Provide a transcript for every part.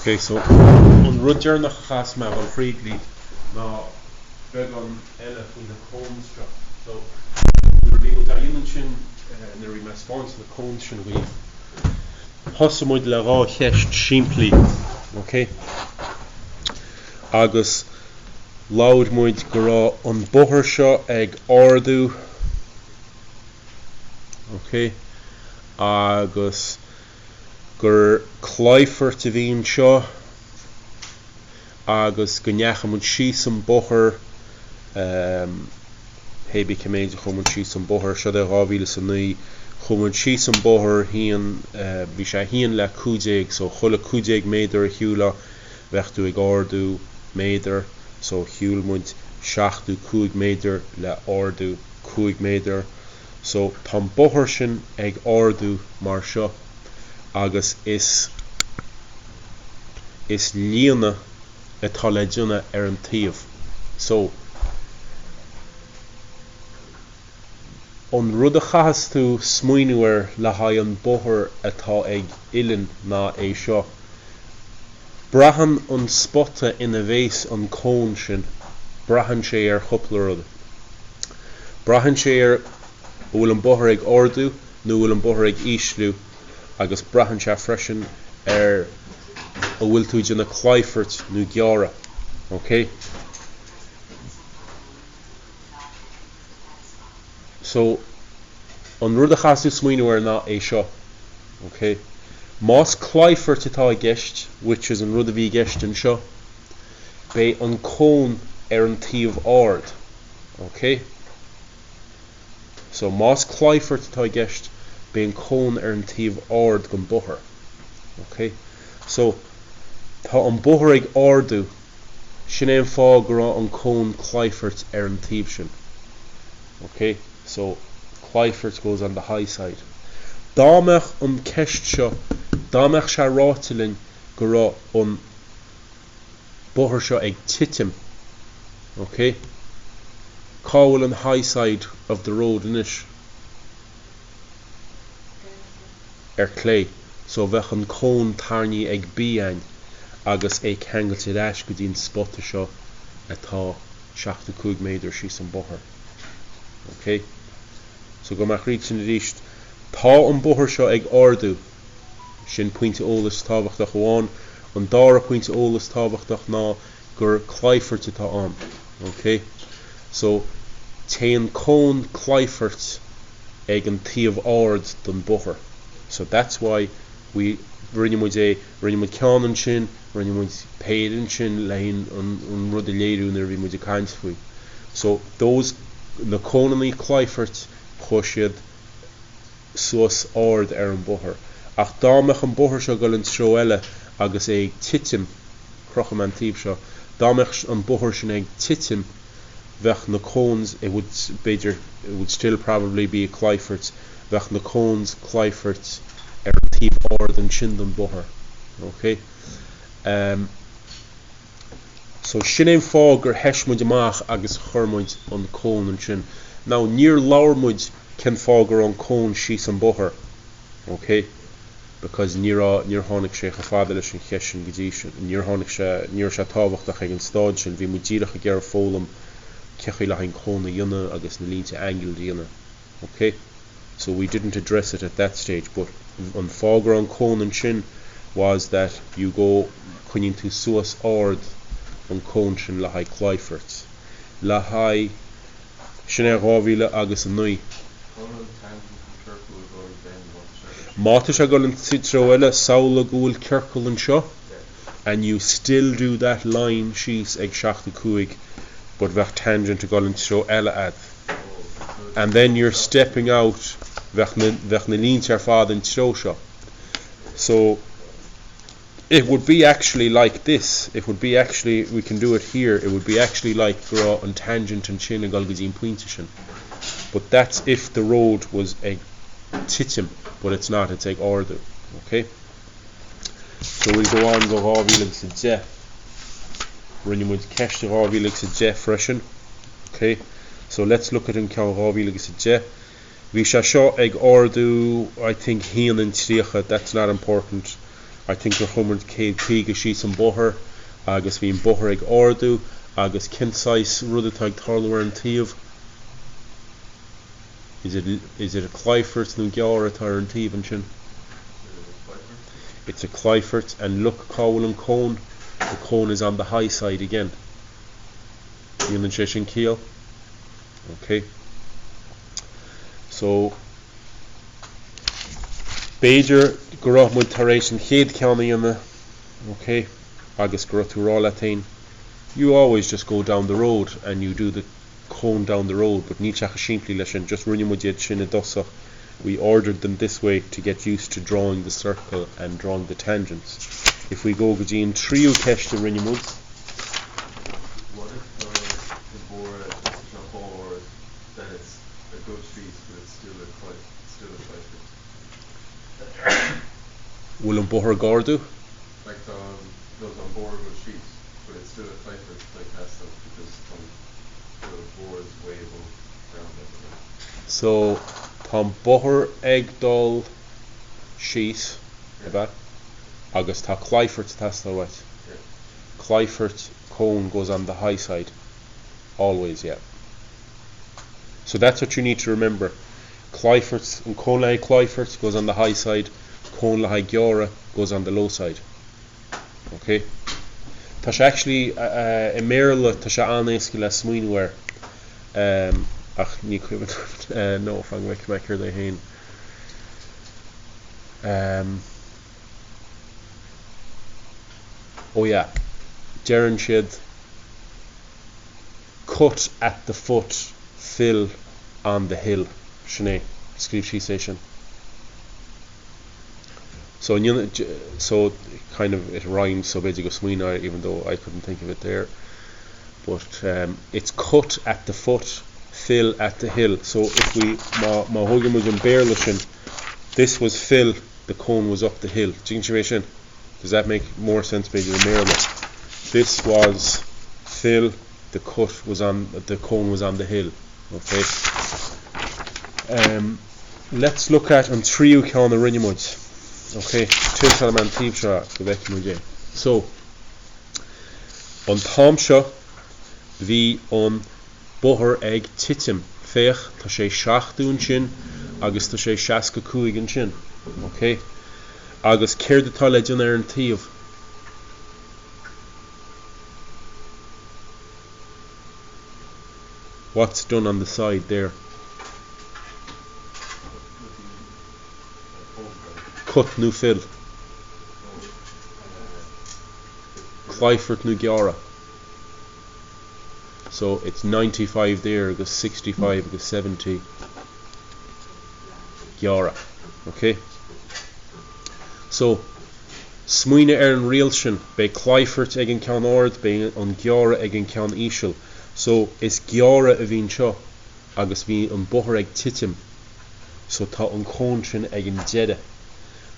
Okay, so an rudidir nach chas me an chríoglí ná beg an eile faoin na cónstra. So nuair bhí a dhéanann sin nuair bhí me spáint na cón sin bhí thosamuid le rá cheist simplí, okay? Agus laudmuid go rá an bóthar seo ag ardú, okay? Agus gur chláifert a bhíonn seo agus go neachamid síos an bóthar hébi cemméid chumid síos an bóthar seo de 2009 chumid síos an bóthar híon bhí sé híon le 15 so chula 15 méadar a hiúla bhechtú ag ardú méadar so hiúlmuid 65 méadar le ardú 5 méadar so tá bóthar sin ag ardú mar seo agus is líana atá le dúine ar an taobh. So an rud a chahas tú smaoinúir le haigh an bóthar atá ag ileán ná é seo. Brahan an spotta ina bhés an cón sin, brahan sé ar chopla rud. Brahan sé ar bhfuil an bóthar ag ardú nó bhfuil an bóthar ag íslú agus brahan sé freisin ar a bhfuil tú dúna chláifert nó geara, okay? So an rud a chasú smaoinúir ná é seo, okay? Más chláifert atá i gceist, which is an rud a bhí gceist an seo, bé an cón ar an taobh ard, okay? So más chláifert atá i gceist, bé an cón ar an taobh ard gon bóthar, okay? So tá an bóthar ag ardú sin éon fá go raibh an cón chláifert ar an taobh sin, okay? So chláifert goes on the high side. Dámach an ceist seo, dámach sé rátalinn go raibh an bóthar seo ag titim, okay? Cábhfuil an high side of the road inis ar clé, so bheith an cón tarnaí ag bíain agus ag cheangailt iad ais go dtíon spotta seo atá 65 méadar síos an bóthar, okay? So go mbeadh riad sin ríist tá an bóthar seo ag ardú sin pointe ólas tábhachtach amháin an dára pointe ólas tábhachtach ná gur chláifert atá an, okay? So téann cón chláifert ag an taobh ard don bóthar. So that's why we rinnemuid ceann sin, rinnemuid péireann sin lein an rud a léirú nar bhí muid a caint faoi. So those na cónaí chláifert chuisiad suas ard ar an bóthar. Ach dámach an bóthar seo go an treo eile agus ag titim crocham an taobh seo, dámach an bóthar sin ag titim bheith na cóns it would still probably be a chláifert bheith na cóns chláifert ar an taobh ard an sin don bóthar, okay? So sin éon fá gur heismuid amach agus churmuid an cón an sin. Now níor laurmuid cén fá gur an cón síos an bóthar, okay? Because níor tháinig sé go fada leis an cheisisin go dtí sin, níor sé tábhachtach ag an stáid sin, bhí muid díreach a ggéar fólam cechaí le an cón a dhéanamh agus na línte angel dhéanamh, okay? So we didn't address it at that stage, but on fágur an cón an sin was that you go chuinn tú suas ard an cón sin le haigh chláifert. Le haigh sin ar 2000 agus an 9. Máta sé go an titro eile saola gúil circle an seo, and you still do that line síos ag 65 but bheith tangent to go an titro eile ad. And then you're stepping out bheith na línte ar fad an titro seo. So it would be actually like this. It would be actually, we can do it here, it would be actually like draw an tangent and sin a galgadín pointe sin. But that's if the road was ag titim, but it's not, it's ag ordu, okay? So we'll go on go 2010. Rinnemuid ceiste 2010 freisin, okay? So let's look at an ceann 2010. Bhí sé seo ag ordu, I think hían an tríocha, that's not important. I think gur chumar céad chuige síos an bothair agus bhíon bothair ag ordú agus cinsáis rud atá ag tarlú ar an taobh. Is it a Clyfert nó gearra atá ar an taobh an sin? It's a Clyfert, and look cábhfuil an cone. The cone is on the high side again. Díonann sé sin ciall. Okay. So Beidir go raibh muid tar éis an chéad ceanna dhéanamh, okay, agus go raibh tú rá letain. You always just go down the road and you do the cone down the road, but ní teach siimplí leis sin, just rinne muid iad sin a dosach. We ordered them this way to get used to drawing the circle and drawing the tangents. If we go gajin trio ceiste rinne muid. What if the bore is a board, then it's a good trees, but it's still a Clyfert? Will an bothair gardu? Like those on board with sheets, but it's still a Clyfert like that stuff because the board is way above ground level. So tá bothair ag dul síos, agus tá Clyfert tastal right. Yeah. Clyfert cone goes on the high side, always, yeah. So that's what you need to remember. Clyfert and cone like Clyfert goes on the high side, cone like gearra goes on the low side. Okay. Tá sé actually a méarla tá sé anéisci le smaoinmhar ach ní cuimhin nó fang meic meicear le hain. Oh yeah, Deran siad cut at the foot, fill on the hill. Sinead, scríb sí sé sin. So kind of it rhymes, so beidir go smaoineamh, even though I couldn't think of it there. But it's cut at the foot, fill at the hill. So if we má thugann muid an béarla sin, this was fill, the cone was up the hill. Does that make more sense beidir an méarla? This was fill, the cut was on, the cone was on the hill. Okay. Let's look at an tríú ceanna rinne muid. Okay, tiltal man tíbsha go bheith muide. So, an táimseo bhí an bothair ag titim féach tá sé 7 sin agus tá sé 65 sin. Okay, agus céir atá le dún ar an taobh. What's done on the side there? Cut nu fill. Clyfert nu gearra. So it's 95 there, agus 65, agus 70 gearra. Okay. So smaoine ar an rial sin, be Clyfert ag an ceann ord, be an gearra ag an ceann íseal. So is gearra a bhín seo, agus bhí an bothair ag titim. So tá an cone sin ag an deide.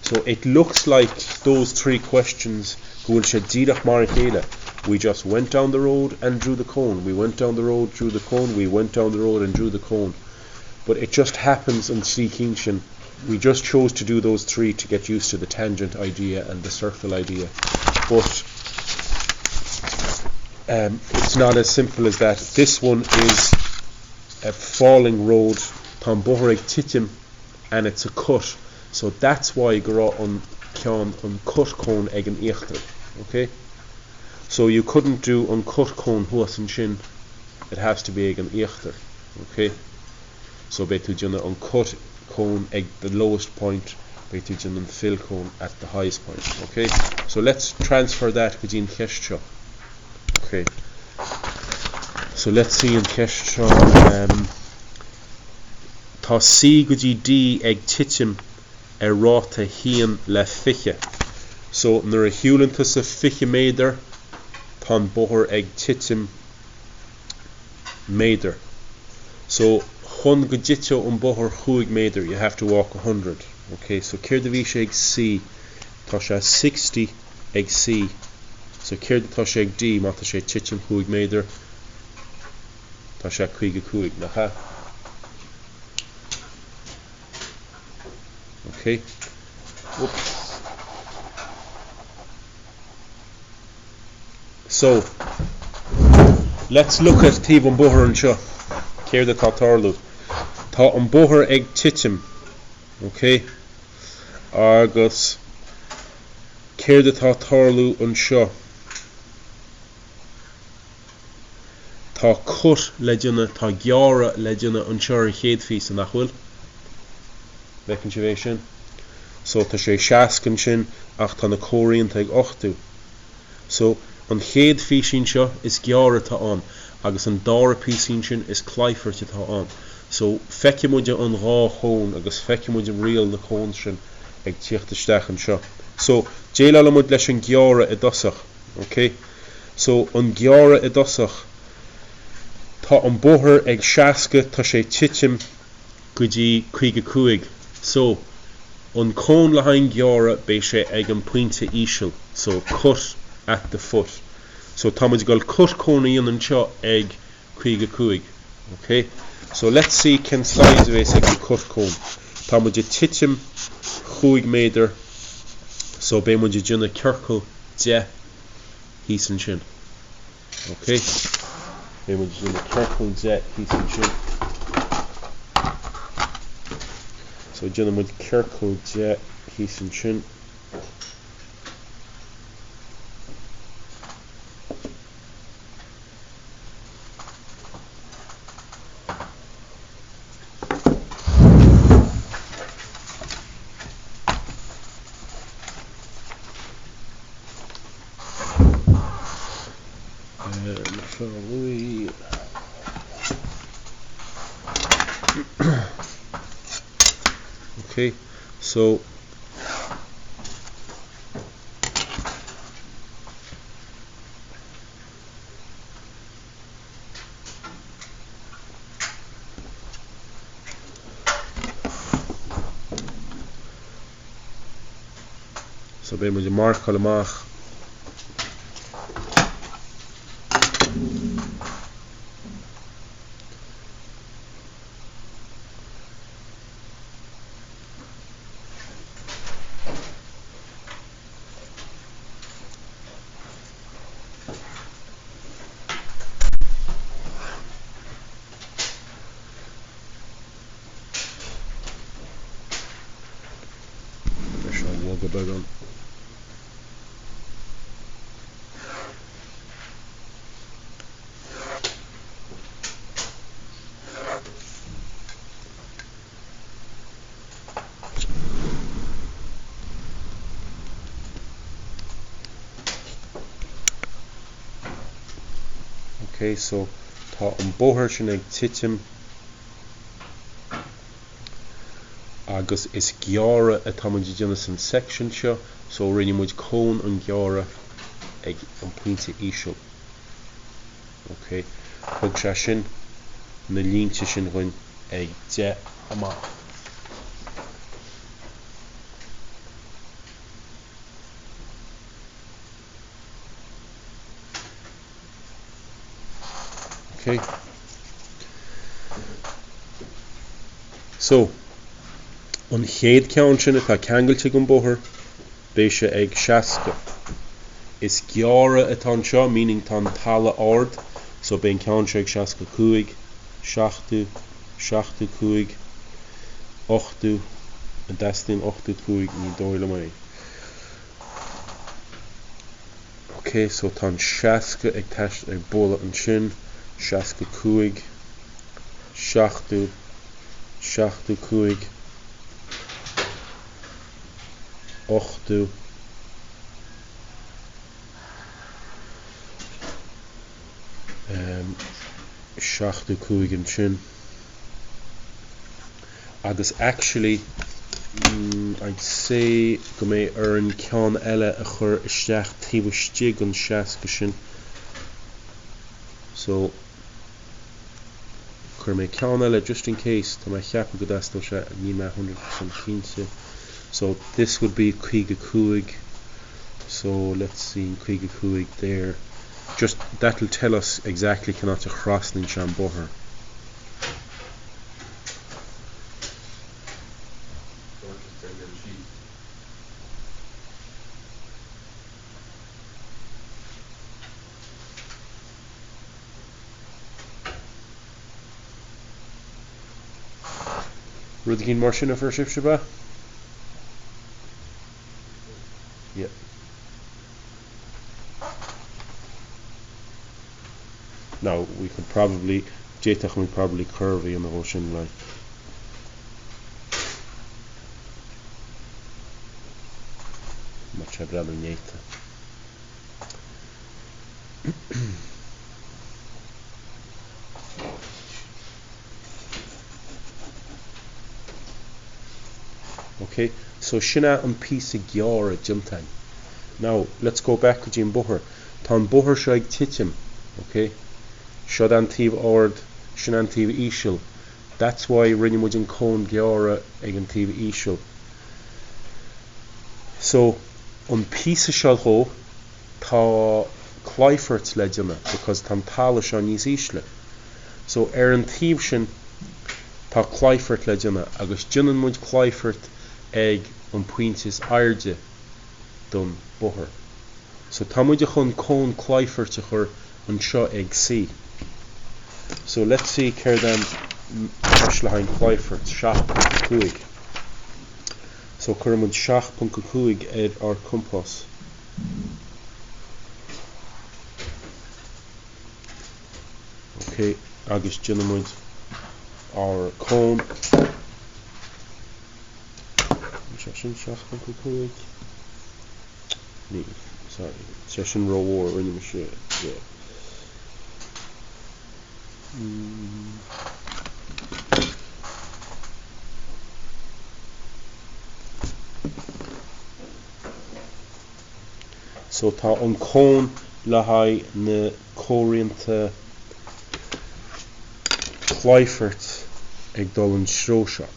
So it looks like those three questions go sé díreach mar chéile. We just went down the road and drew the cone. We went down the road, drew the cone. We went down the road and drew the cone. But it just happens in Slikinshin. We just chose to do those three to get used to the tangent idea and the circle idea. But it's not as simple as that. This one is a falling road, Tá bothair ag titim, and it's a cut. So that's why go raibh an ceann an cut cone ag an íochtar. Okay? So you couldn't do an cut cone huas an sin. It has to be ag an íochtar. Okay? So beitú dionne an cut cone ag the lowest point, beitú dionne an fill cone at the highest point. Okay? So let's transfer that go dín cheist seo. Okay. So let's see in cheist seo. Tá C go dtí D ag titim ráta hían le fiche. So nuair a hiúlantas a fiche méadar, tá bothair ag titim méadar. So chun go diteo an bothair 5 méadar, you have to walk 100. Okay, so céir de bhí sé ag C, tá sé 60 ag C. So céir de tá sé ag D, má tá sé titim 5 méadar, tá sé 55 nach ha. Okay. Oops. So let's look at Tív an Bóthar an seo. Céir de tá tarlú. Tá an Bóthar ag titim, okay? Agus céir de tá tarlú an seo. Tá cut le dine, tá gearra le dine an seo ar chéad fís an nachhfuil. Bhecinn si bhéh sin. So tá sé 60 sin ach tá na cóiríonnta ag 8. So an chéad físin seo is gearra tá an, agus an dára písín sin is clayfirte tá an. So feice muide an rá chón agus feice muide rial na chón sin ag tíochtasteach an seo. So déile le muid leis an gearra I dosach, okay? So an gearra I dosach tá an Bóthar ag 60, tá sé titim go dtí 55. So an cón le hain gearra bé sé ag an puinte íseal, so cut at the foot. So tá muid gal cut cónaíon an seo ag 55, okay? So let's see can size bhés ag an cut cón. Tá muid titim 5 méadar, so bé muid dúna circle 10 hís an sin, okay? Bé muid dúna circle 10 hís an sin. So dúna muid circle 10 hís an sin. Okay, so bé muid marca amach. Okay, so tá an Bóthar sin ag titim agus is gearra atá muid dúna san section seo, so rinne muid cón an gearra ag an puinte íseal. Okay, thug sé sin na línte sin chuin ag 10 amach. Okay, so an chéad ceann sin atá ceangailte an Bóthar bé sé ag 60. Is gearra atá an seo, meaning tá an talla ard, so ben ceann sé ag 65, 60, 65, 80, a destin 85 ní dóile mai. Okay, so tá an 60 ag teist ag bóla an sin, 65, 60, 65, 80, seachta cúig an sin. Agus actually I'd say go mé ar an ceann eile a chur isteach taobh an 60 sin. So chur mé ceann eile just in case tá mé cheappa go dastal sé ní mé 100% cínte. So this would be cúig. So let's see cúig there. Just that'll tell us exactly cannot a crossing Sean Bóthar. Rud cinn mar sin a fir sibse ba? Yeah. Now we could probably Jtach we probably curvy in the ocean like much I'd rather Jeta. Okay, so Shina an piece of gyara jumtang. Now let's go back to Jim Buher. Tan Buher shaig titim, okay? Shodan tiv ord, Shinan tiv ishil. That's why Rinimujin Kon gyara egin tiv ishil. So an piece of shalho ta Cliffort's legend because tan talish on is ishle. So an tiv shin ta Cliffort legend agus jinan mud Cliffort ag an puintis airde don Buher. So tamuid chun Kon Cliffort chur an seo ag si. So let's see Kerdan Ashlahain Cliffort Shach Kuig. So Kermud Shach Kuig ed our compass. Okay, agus jinamud our Kon sorry, session row war when you share. Yeah. So ta on Kon lahai ne Corianta Cliffort ag dolan Shrosha.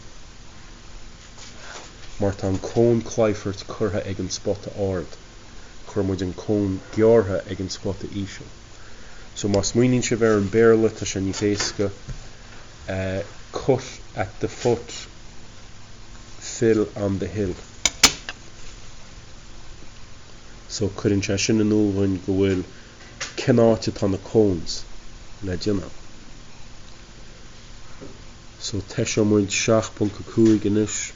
Martan Kon Cliffort curha ag an spot ord. Curmudin Kon Giorha ag an spot isha. So mas muinin se ver an berle ta se nifeska cut at the foot, fill on the hill. So couldn't se an ulwin gowill kenartit on the cones legina. So teshamud shach punkakui ganish.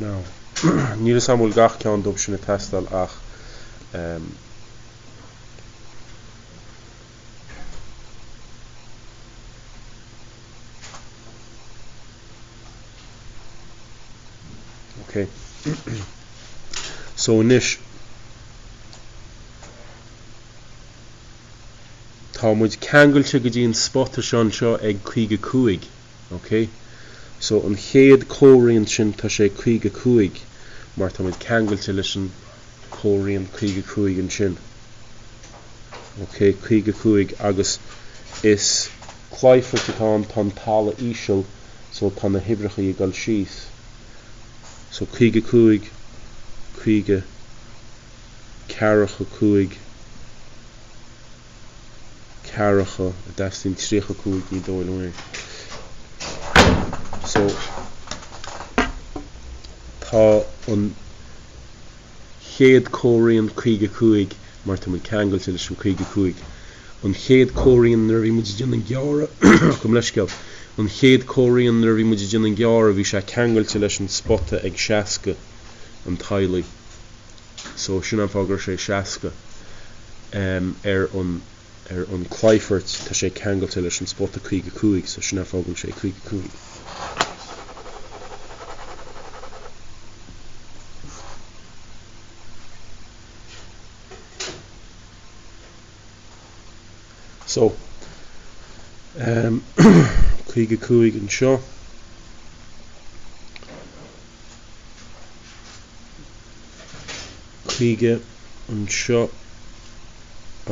Now, níl samúl gach ceann dub sin na testal ach okay. So nish tá muid ceangailte go dtí an spotta sean seo ag chuige cuaig, okay? So an chéad cóiríonn sin tá sé chuige cuaig, mar tá muid ceangailte leis an cóiríonn chuige cuaig an sin. Okay, chuige cuaig agus is Cliffort atá tan talla íseal, so tá na hibricha i gal síos. So chuige cuaig, chuige, caracha cuaig, caracha, a dastin trícha cuaig ní dóil mé. So tá an chéad cóiríonn chuige cuaig mar tá muid ceangailte leis an chuige cuaig. An chéad cóiríonn nar bhí muid gin an geara chum leis ceall. An chéad cóiríonn nar bhí muid gin an geara bhí sé ceangailte leis an spotta ag seasca an tailigh. So sin an fágur sé seasca an Cliffort tá sé ceangailte leis an spotta chuige cuaig, so sin an fágur sé chuige cuaig. So chuige cúig an seo, chuige an seo,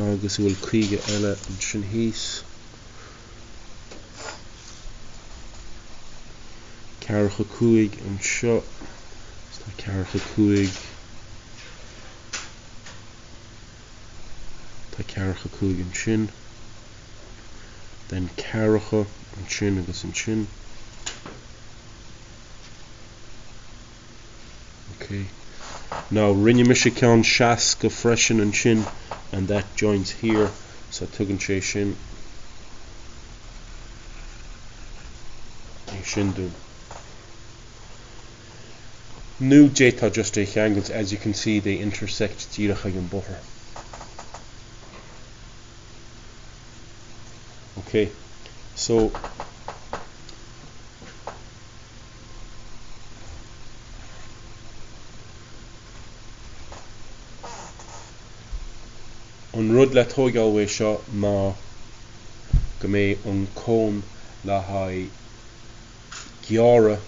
agus bhfuil chuige eile an sin híos, cearcha cúig an seo, tá cearcha cúig, tá cearcha cúig an sin, then cearcha an sin agus an sin. Okay. Now rinne me se ceann seas go freisin an sin, and that joins here, so tugann sé sin é sin dún. New data just eight angles, as you can see they intersect díreach ag an bother. Okay, so an rud le tógáil seo má go mbeidh an cón le haghaidh gearra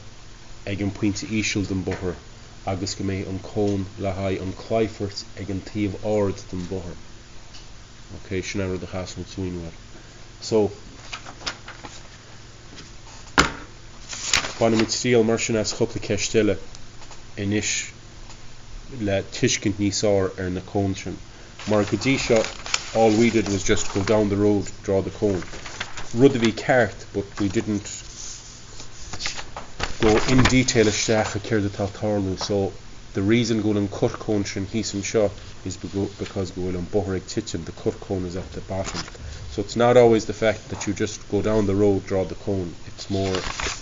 ag an puinte íseal den bother, agus go mbeidh an cón le haghaidh an chleifort ag an taobh ard den bother. Okay, sin rud a chasm túinhil. So bhain mit stíl mar sin as chopla ceistile inis le tuiscint níos ár na cón sin. Mar go dtí seo, all we did was just go down the road, draw the cone. Rud a bhí ceart, but we didn't go in detail isteach a céir atá tarlú. So the reason going an cut cone sin hís an seo is because go an bother ag titim, the cut cone is at the bottom. So it's not always the fact that you just go down the road, draw the cone. It's more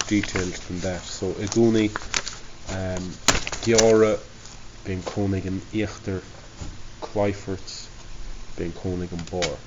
detailed than that. So igúnaí gearra ben cónig an íochtar Clyforts ben cónig an bar.